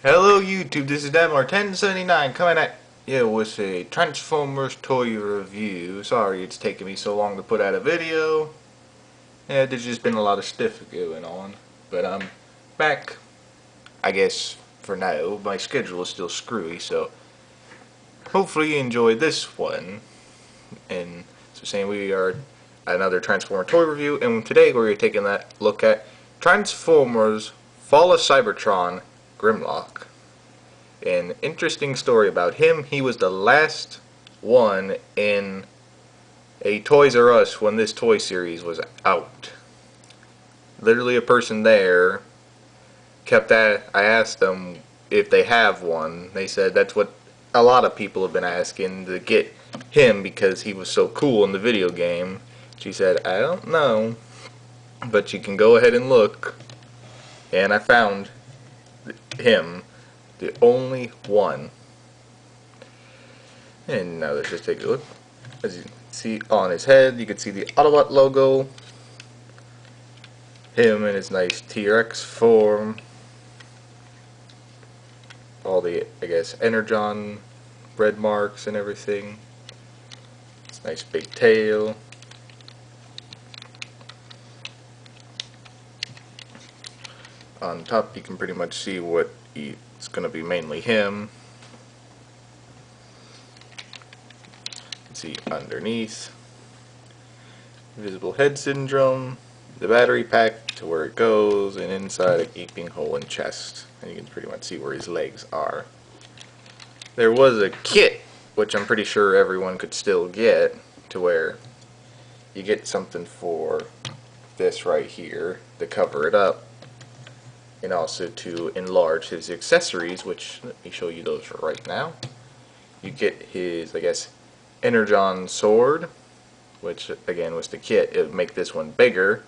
Hello YouTube, this is Demar1079 coming at you with a Transformers toy review. Sorry it's taking me so long to put out a video. Yeah, there's just been a lot of stuff going on. But I'm back, I guess, for now. My schedule is still screwy, so hopefully you enjoyed this one. And so saying we are another Transformer toy review, and today we're taking a look at Transformers Fall of Cybertron Grimlock. An interesting story about him. He was the last one in a Toys R Us when this toy series was out. Literally a person there kept I asked them if they have one. They said that's what a lot of people have been asking, to get him because he was so cool in the video game. She said, I don't know, but you can go ahead and look. And I found him, the only one. And now let's just take a look. As you can see on his head, you can see the Autobot logo. Him in his nice T-Rex form. All the, I guess, Energon red marks and everything. It's nice big tail. On top you can pretty much see what it's going to be, mainly him. You can see underneath, visible head syndrome, the battery pack to where it goes, and inside a gaping hole in chest. And you can pretty much see where his legs are. There was a kit, which I'm pretty sure everyone could still get, to where you get something for this right here to cover it up. And also to enlarge his accessories, which, let me show you those right now. You get his, I guess, Energon sword, which again was the kit. It would make this one bigger,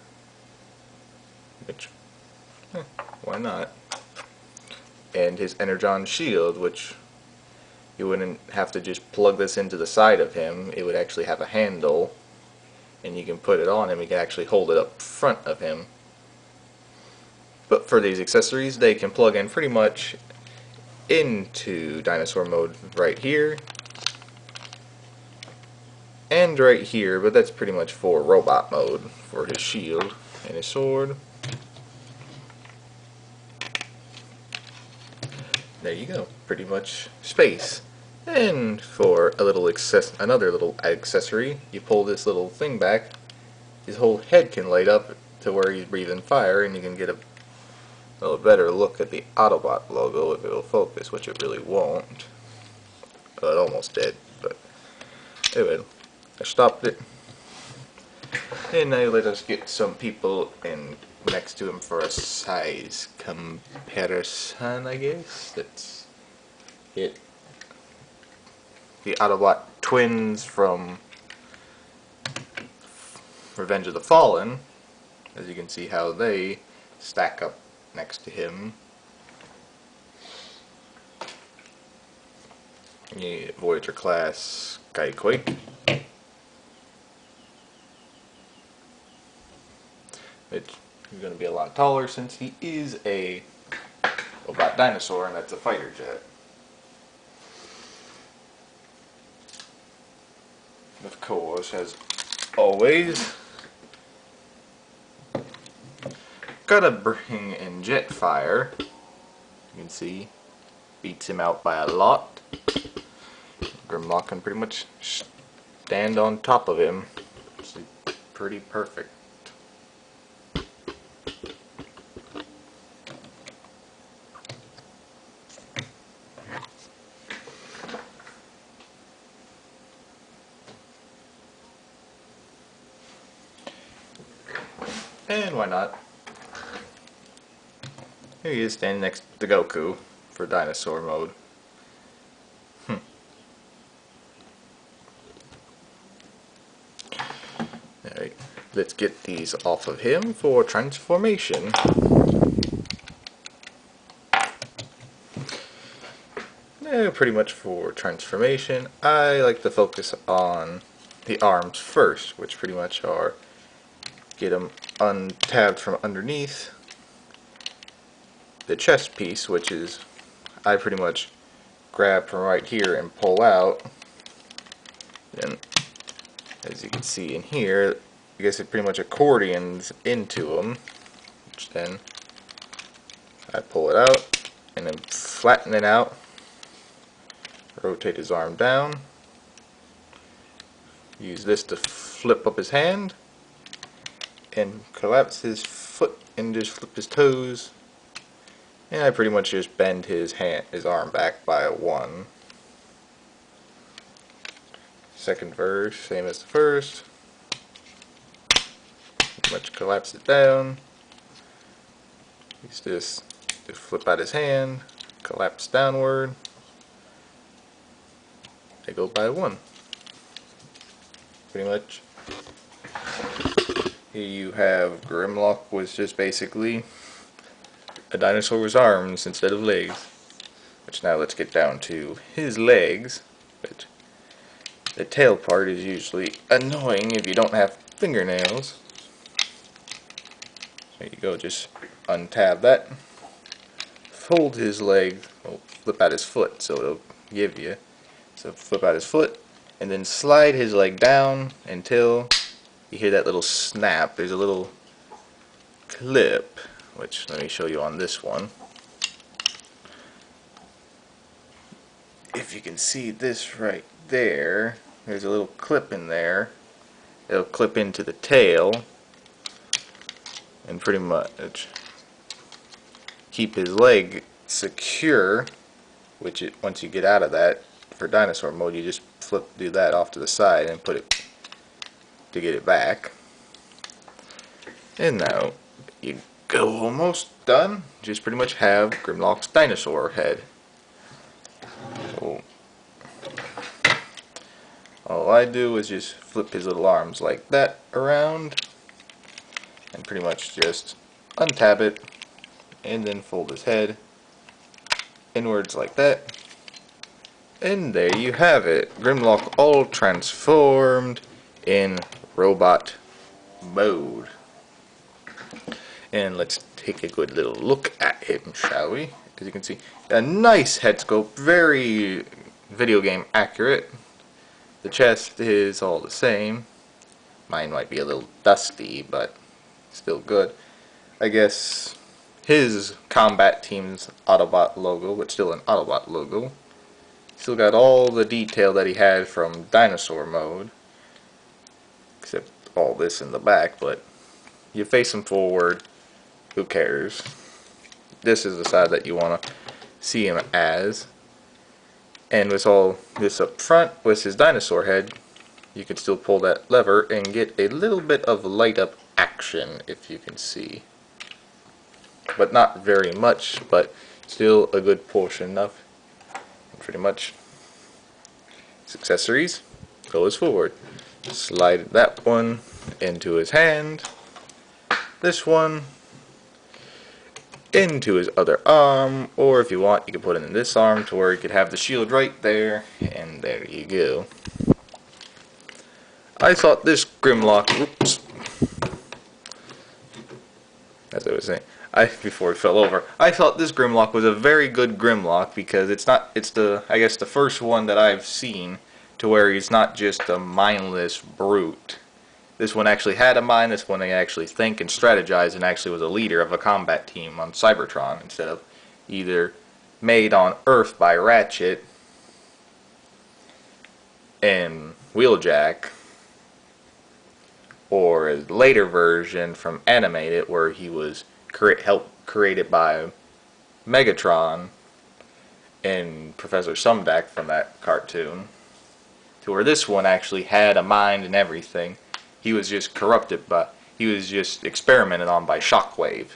which, why not? And his Energon shield, which you wouldn't have to just plug this into the side of him. It would actually have a handle, and you can put it on him. You can actually hold it up front of him. But for these accessories, they can plug in pretty much into dinosaur mode right here and right here, but that's pretty much for robot mode for his shield and his sword. There you go, pretty much space. And for a little another little accessory, you pull this little thing back, his whole head can light up to where he's breathing fire, and you can get a better look at the Autobot logo if it'll focus, which it really won't. Well, it almost did, but anyway, I stopped it. And now let us get some people in next to him for a size comparison, I guess. Let's get the Autobot twins from Revenge of the Fallen. As you can see how they stack up next to him. The Voyager class Skyquake. Which is going to be a lot taller since he is a robot dinosaur, and that's a fighter jet. Of course, as always, gotta bring in Jetfire. You can see, beats him out by a lot. Grimlock can pretty much stand on top of him. It's pretty perfect. And why not? Here he is standing next to Goku for dinosaur mode. Alright, let's get these off of him for transformation. Pretty much for transformation, I like to focus on the arms first, which pretty much are get them untabbed from underneath, the chest piece, which is I pretty much grab from right here and pull out. And as you can see in here, I guess it pretty much accordions into him, which then I pull it out and then flatten it out, rotate his arm down, use this to flip up his hand, and collapse his foot and just flip his toes, and I pretty much just bend his arm back by a 1. Second verse, same as the first. Pretty much collapse it down. Use this to flip out his hand, collapse downward. I go by 1. Pretty much. Here you have Grimlock was just basically a dinosaur with arms instead of legs. Which now let's get down to his legs. Which the tail part is usually annoying if you don't have fingernails. There you go, just untab that. Fold his leg, well, flip out his foot, so it'll give you. So flip out his foot, and then slide his leg down until you hear that little snap. There's a little clip, which let me show you on this one. If you can see this right there, there's a little clip in there. It'll clip into the tail and pretty much keep his leg secure, which once you get out of that, for dinosaur mode, you just do that off to the side and put it to get it back. And now you go almost done. Just pretty much have Grimlock's dinosaur head. So all I do is just flip his little arms like that around and pretty much just untab it and then fold his head inwards like that. And there you have it. Grimlock all transformed in robot mode. And let's take a good little look at him, shall we? As you can see, a nice head sculpt, very video game accurate. The chest is all the same. Mine might be a little dusty, but still good. I guess his combat team's Autobot logo, but still an Autobot logo. Still got all the detail that he had from dinosaur mode, except all this in the back, but you face him forward, who cares? This is the side that you want to see him as. And with all this up front, with his dinosaur head, you can still pull that lever and get a little bit of light up action, if you can see. But not very much, but still a good portion enough. Pretty much his accessories goes forward. Slide that one into his hand, this one into his other arm, or if you want you can put it in this arm to where you could have the shield right there, and there you go. I thought this Grimlock, oops, as I was saying, before it fell over, I thought this Grimlock was a very good Grimlock because it's I guess the first one that I've seen to where he's not just a mindless brute. This one actually had a mind. This one they actually think and strategize and actually was a leader of a combat team on Cybertron instead of either made on Earth by Ratchet and Wheeljack, or a later version from Animated where he was created by Megatron and Professor Sumdac from that cartoon, to where this one actually had a mind and everything. He was just he was just experimented on by Shockwave.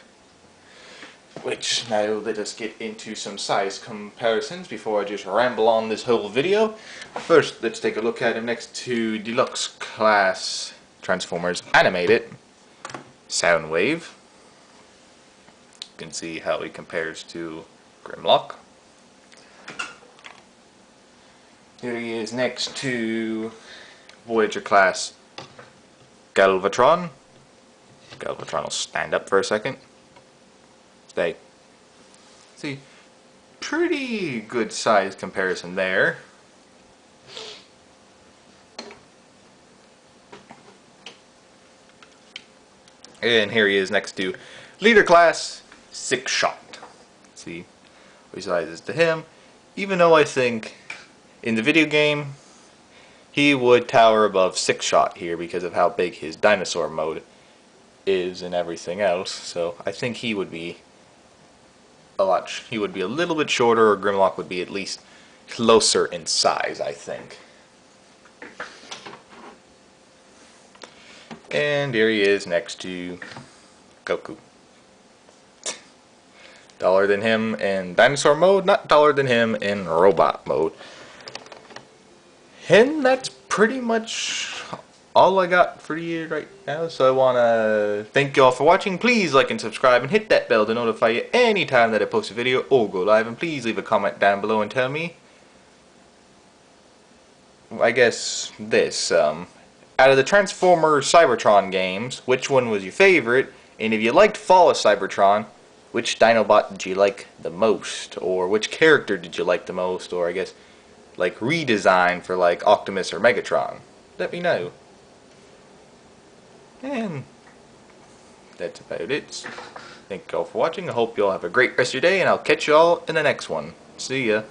Which, now let us get into some size comparisons before I just ramble on this whole video. First, let's take a look at him next to Deluxe Class Transformers Animated Soundwave. You can see how he compares to Grimlock. Here he is next to Voyager Class Galvatron. Galvatron will stand up for a second. Stay. See, pretty good size comparison there. And here he is next to Leader Class, 6-shot. See, what sizes to him. Even though I think in the video game he would tower above 6-shot here because of how big his dinosaur mode is and everything else. So I think he would be a little bit shorter, or Grimlock would be at least closer in size, I think. And here he is next to Goku. Taller than him in dinosaur mode, not taller than him in robot mode. And that's pretty much all I got for you right now. So I want to thank you all for watching. Please like and subscribe and hit that bell to notify you anytime that I post a video or go live. And please leave a comment down below and tell me, I guess, this. Out of the Transformers Cybertron games, which one was your favorite? And if you liked Fall of Cybertron, which Dinobot did you like the most? Or which character did you like the most? Or I guess, like, redesign for, like, Optimus or Megatron? Let me know. And that's about it. Thank you all for watching. I hope you all have a great rest of your day, and I'll catch you all in the next one. See ya.